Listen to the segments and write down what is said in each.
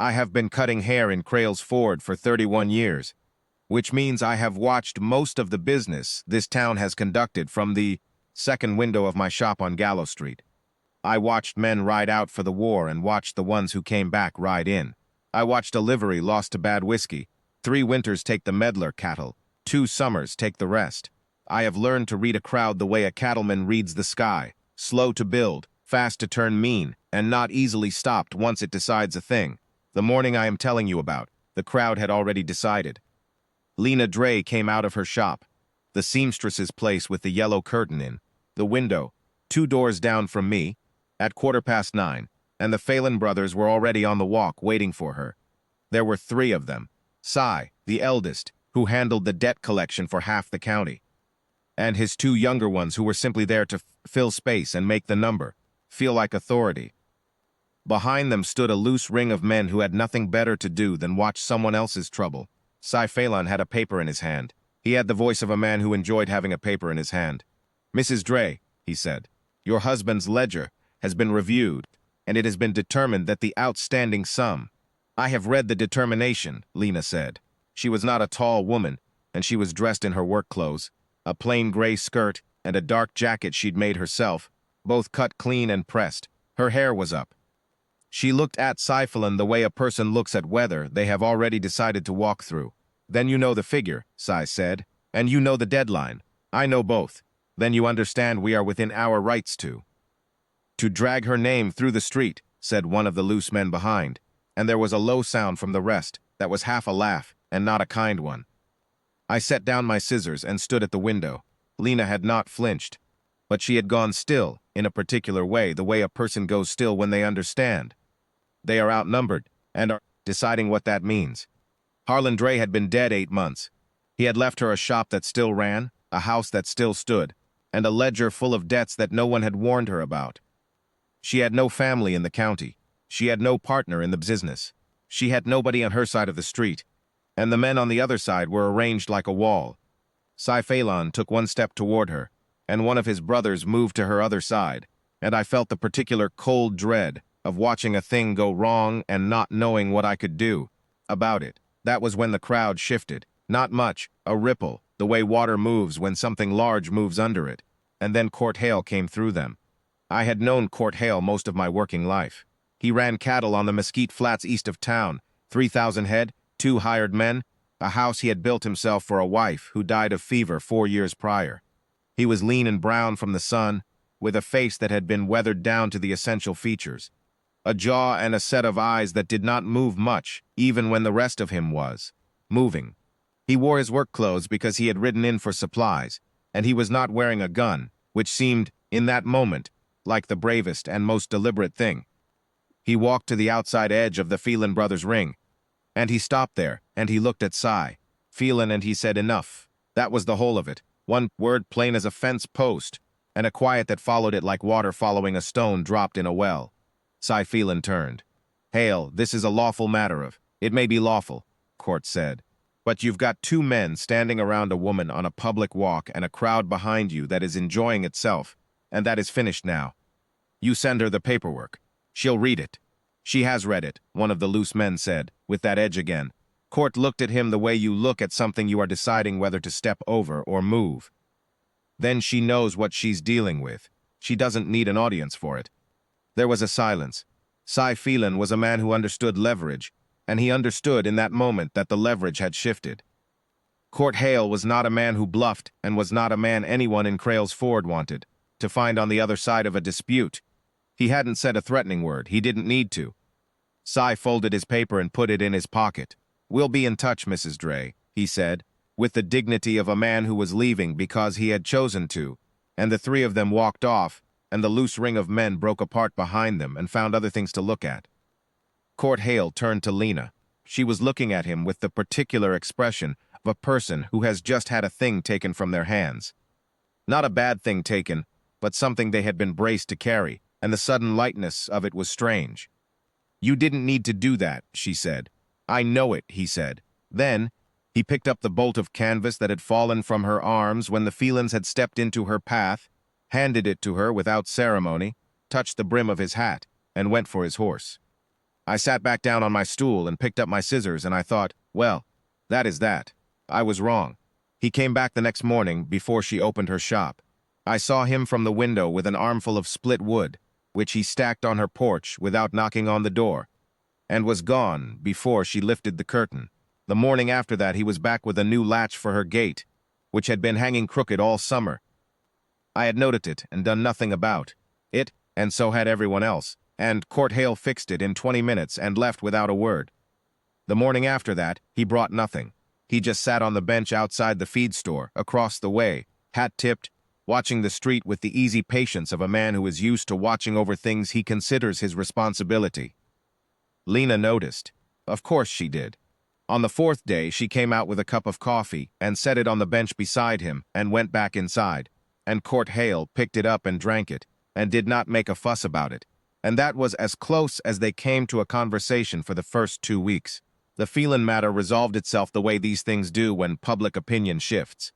I have been cutting hair in Crail's Ford for 31 years, which means I have watched most of the business this town has conducted from the second window of my shop on Gallows Street. I watched men ride out for the war and watched the ones who came back ride in. I watched a livery lost to bad whiskey, 3 winters take the meddler cattle, 2 summers take the rest. I have learned to read a crowd the way a cattleman reads the sky, slow to build, fast to turn mean, and not easily stopped once it decides a thing. The morning I am telling you about, the crowd had already decided. Lena Dre came out of her shop, the seamstress's place with the yellow curtain in, the window, 2 doors down from me, at 9:15, and the Phelan brothers were already on the walk waiting for her. There were 3 of them. Cy, the eldest, who handled the debt collection for half the county, and his 2 younger ones who were simply there to fill space and make the number, feel like authority. Behind them stood a loose ring of men who had nothing better to do than watch someone else's trouble. Cy Phelan had a paper in his hand. He had the voice of a man who enjoyed having a paper in his hand. "Mrs. Dre," he said, "your husband's ledger has been reviewed, and it has been determined that the outstanding sum—" "I have read the determination," Lena said. She was not a tall woman, and she was dressed in her work clothes, a plain gray skirt and a dark jacket she'd made herself, both cut clean and pressed. Her hair was up. She looked at Cy Phelan the way a person looks at weather they have already decided to walk through. "Then you know the figure," Cy said, "and you know the deadline. I know both. Then you understand we are within our rights to drag her name through the street," said one of the loose men behind, and there was a low sound from the rest that was half a laugh and not a kind one. I set down my scissors and stood at the window. Lena had not flinched, but she had gone still in a particular way, the way a person goes still when they understand. They are outnumbered and are deciding what that means. Harlan Dre had been dead 8 months. He had left her a shop that still ran, a house that still stood, and a ledger full of debts that no one had warned her about. She had no family in the county. She had no partner in the business. She had nobody on her side of the street, and the men on the other side were arranged like a wall. Cy Phelan took 1 step toward her, and one of his brothers moved to her other side, and I felt the particular cold dread of watching a thing go wrong and not knowing what I could do about it. That was when the crowd shifted. Not much, a ripple, the way water moves when something large moves under it, and then Court Hale came through them. I had known Court Hale most of my working life. He ran cattle on the Mesquite Flats east of town, 3,000 head, 2 hired men, a house he had built himself for a wife who died of fever 4 years prior. He was lean and brown from the sun, with a face that had been weathered down to the essential features, a jaw and a set of eyes that did not move much, even when the rest of him was moving. He wore his work clothes because he had ridden in for supplies, and he was not wearing a gun, which seemed, in that moment, like the bravest and most deliberate thing. He walked to the outside edge of the Phelan brothers' ring, and he stopped there, and he looked at Cy Phelan, and he said, "Enough." That was the whole of it. 1 word plain as a fence post, and a quiet that followed it like water following a stone dropped in a well. Cy Phelan turned. "Hale, this is a lawful matter of—" "It may be lawful," Court said, "but you've got 2 men standing around a woman on a public walk and a crowd behind you that is enjoying itself, and that is finished now. You send her the paperwork. She'll read it." "She has read it," one of the loose men said, with that edge again. Court looked at him the way you look at something you are deciding whether to step over or move. "Then she knows what she's dealing with. She doesn't need an audience for it." There was a silence. Cy Phelan was a man who understood leverage, and he understood in that moment that the leverage had shifted. Court Hale was not a man who bluffed and was not a man anyone in Crail's Ford wanted to find on the other side of a dispute. He hadn't said a threatening word. He didn't need to. Cy folded his paper and put it in his pocket. "We'll be in touch, Mrs. Dre," he said, with the dignity of a man who was leaving because he had chosen to, and the 3 of them walked off, and the loose ring of men broke apart behind them and found other things to look at. Court Hale turned to Lena. She was looking at him with the particular expression of a person who has just had a thing taken from their hands. Not a bad thing taken, but something they had been braced to carry, and the sudden lightness of it was strange. "You didn't need to do that," she said. "I know it," he said. Then, he picked up the bolt of canvas that had fallen from her arms when the Phelans had stepped into her path, handed it to her without ceremony, touched the brim of his hat, and went for his horse. I sat back down on my stool and picked up my scissors, and I thought, well, that is that. I was wrong. He came back the next morning before she opened her shop. I saw him from the window with an armful of split wood, which he stacked on her porch without knocking on the door, and was gone before she lifted the curtain. The morning after that, he was back with a new latch for her gate, which had been hanging crooked all summer. I had noted it and done nothing about it, and so had everyone else, and Court Hale fixed it in 20 minutes and left without a word. The morning after that, he brought nothing. He just sat on the bench outside the feed store, across the way, hat tipped, watching the street with the easy patience of a man who is used to watching over things he considers his responsibility. Lena noticed. Of course she did. On the fourth day, she came out with a cup of coffee and set it on the bench beside him and went back inside, and Court Hale picked it up and drank it, and did not make a fuss about it. And that was as close as they came to a conversation for the first 2 weeks. The Phelan matter resolved itself the way these things do when public opinion shifts.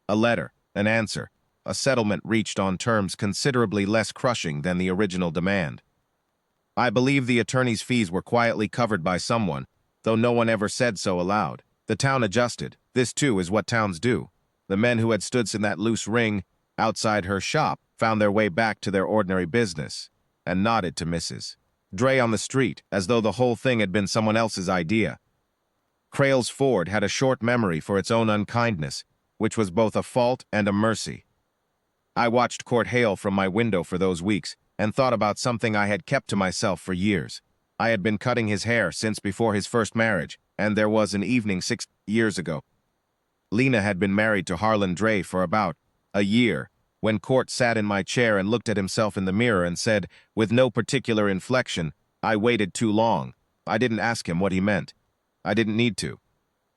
A letter, an answer, a settlement reached on terms considerably less crushing than the original demand. I believe the attorney's fees were quietly covered by someone, though no one ever said so aloud. The town adjusted. This, too, is what towns do. The men who had stood in that loose ring outside her shop found their way back to their ordinary business, and nodded to Mrs. Dre on the street, as though the whole thing had been someone else's idea. Crales Ford had a short memory for its own unkindness, which was both a fault and a mercy. I watched Court Hale from my window for those weeks, and thought about something I had kept to myself for years. I had been cutting his hair since before his first marriage, and there was an evening 6 years ago. Lena had been married to Harlan Dre for about a year, when Court sat in my chair and looked at himself in the mirror and said, with no particular inflection, "I waited too long." I didn't ask him what he meant. I didn't need to.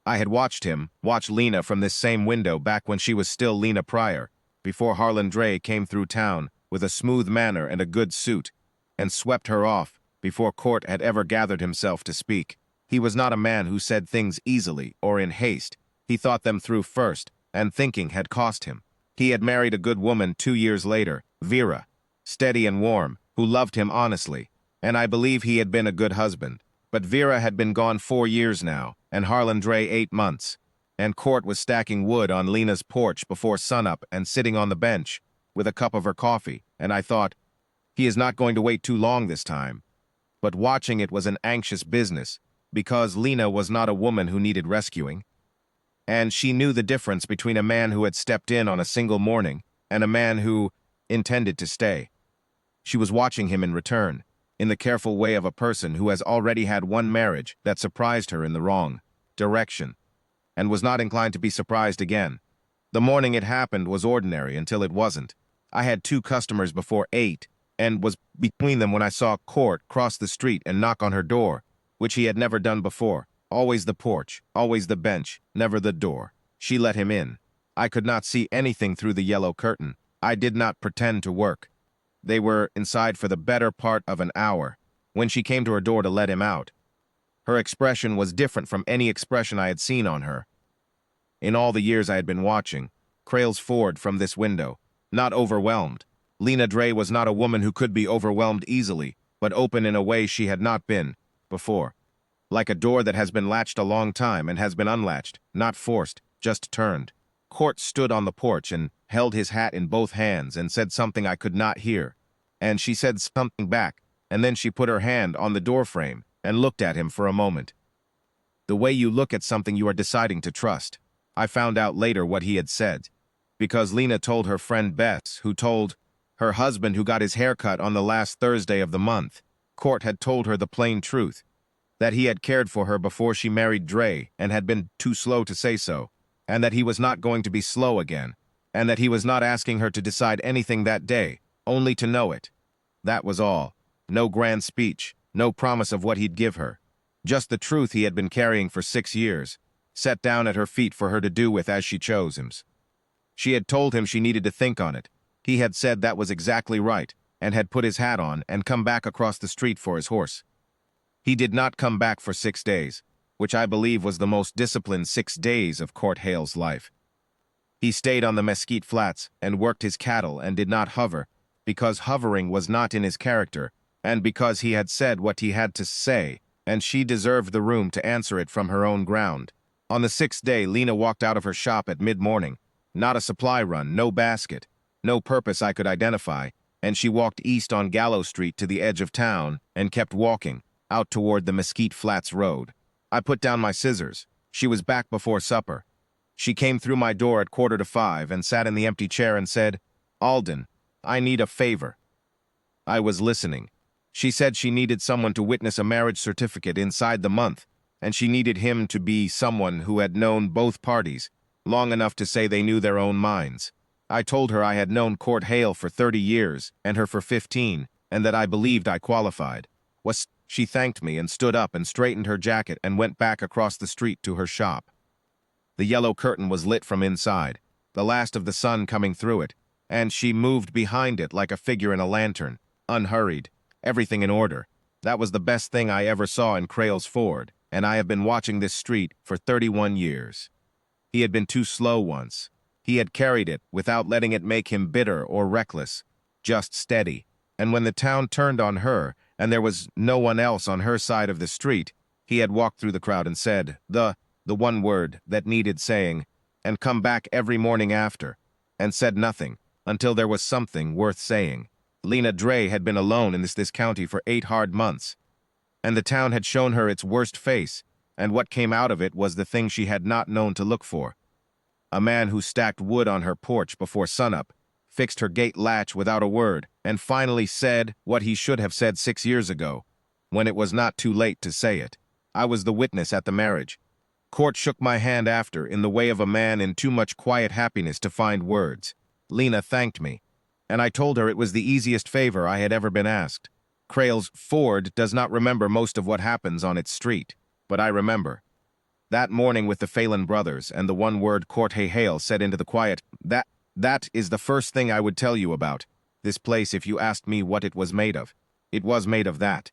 I had watched him watch Lena from this same window back when she was still Lena Pryor, before Harlan Dre came through town with a smooth manner and a good suit, and swept her off before Court had ever gathered himself to speak. He was not a man who said things easily or in haste. He thought them through first, and thinking had cost him. He had married a good woman 2 years later, Vera, steady and warm, who loved him honestly, and I believe he had been a good husband. But Vera had been gone 4 years now, and Harlan Dre 8 months, and Court was stacking wood on Lena's porch before sunup and sitting on the bench with a cup of her coffee, and I thought, he is not going to wait too long this time. But watching it was an anxious business, because Lena was not a woman who needed rescuing, and she knew the difference between a man who had stepped in on a single morning and a man who intended to stay. She was watching him in return, in the careful way of a person who has already had one marriage that surprised her in the wrong direction, and was not inclined to be surprised again. The morning it happened was ordinary until it wasn't. I had 2 customers before 8, and was between them when I saw Court cross the street and knock on her door, which he had never done before. Always the porch, always the bench, never the door. She let him in. I could not see anything through the yellow curtain. I did not pretend to work. They were inside for the better part of an hour. When she came to her door to let him out, her expression was different from any expression I had seen on her. In all the years I had been watching Crales Ford from this window, not overwhelmed. Lena Dre was not a woman who could be overwhelmed easily, but open in a way she had not been before. Like a door that has been latched a long time and has been unlatched, not forced, just turned. Court stood on the porch and held his hat in both hands and said something I could not hear. And she said something back, and then she put her hand on the doorframe and looked at him for a moment. The way you look at something you are deciding to trust. I found out later what he had said, because Lena told her friend Bess, who told her husband who got his hair cut on the last Thursday of the month. Court had told her the plain truth, that he had cared for her before she married Dre and had been too slow to say so, and that he was not going to be slow again, and that he was not asking her to decide anything that day, only to know it. That was all. No grand speech, no promise of what he'd give her. Just the truth he had been carrying for 6 years, set down at her feet for her to do with as she chose him. She had told him she needed to think on it. He had said that was exactly right, and had put his hat on and come back across the street for his horse. He did not come back for 6 days, which I believe was the most disciplined 6 days of Court Hale's life. He stayed on the mesquite flats and worked his cattle and did not hover, because hovering was not in his character, and because he had said what he had to say, and she deserved the room to answer it from her own ground. On the 6th day, Lena walked out of her shop at mid-morning. Not a supply run, no basket, no purpose I could identify, and she walked east on Gallow Street to the edge of town and kept walking, out toward the Mesquite Flats Road. I put down my scissors. She was back before supper. She came through my door at 4:45 and sat in the empty chair and said, "Alden, I need a favor." I was listening. She said she needed someone to witness a marriage certificate inside the month, and she needed him to be someone who had known both parties long enough to say they knew their own minds. I told her I had known Court Hale for 30 years and her for 15, and that I believed I qualified. She thanked me and stood up and straightened her jacket and went back across the street to her shop. The yellow curtain was lit from inside, the last of the sun coming through it, and she moved behind it like a figure in a lantern, unhurried, everything in order. That was the best thing I ever saw in Crail's Ford, and I have been watching this street for 31 years. He had been too slow once. He had carried it without letting it make him bitter or reckless, just steady. And when the town turned on her, and there was no one else on her side of the street, he had walked through the crowd and said the one word that needed saying, and come back every morning after, and said nothing, until there was something worth saying. Lena Dre had been alone in this county for 8 hard months, and the town had shown her its worst face, and what came out of it was the thing she had not known to look for. A man who stacked wood on her porch before sunup, fixed her gate latch without a word, and finally said what he should have said 6 years ago, when it was not too late to say it. I was the witness at the marriage. Court shook my hand after, in the way of a man in too much quiet happiness to find words. Lena thanked me, and I told her it was the easiest favor I had ever been asked. Crail's Ford does not remember most of what happens on its street, but I remember. That morning with the Phelan brothers and the one word Court Hale said into the quiet, that is the first thing I would tell you about this place if you asked me what it was made of. It was made of that.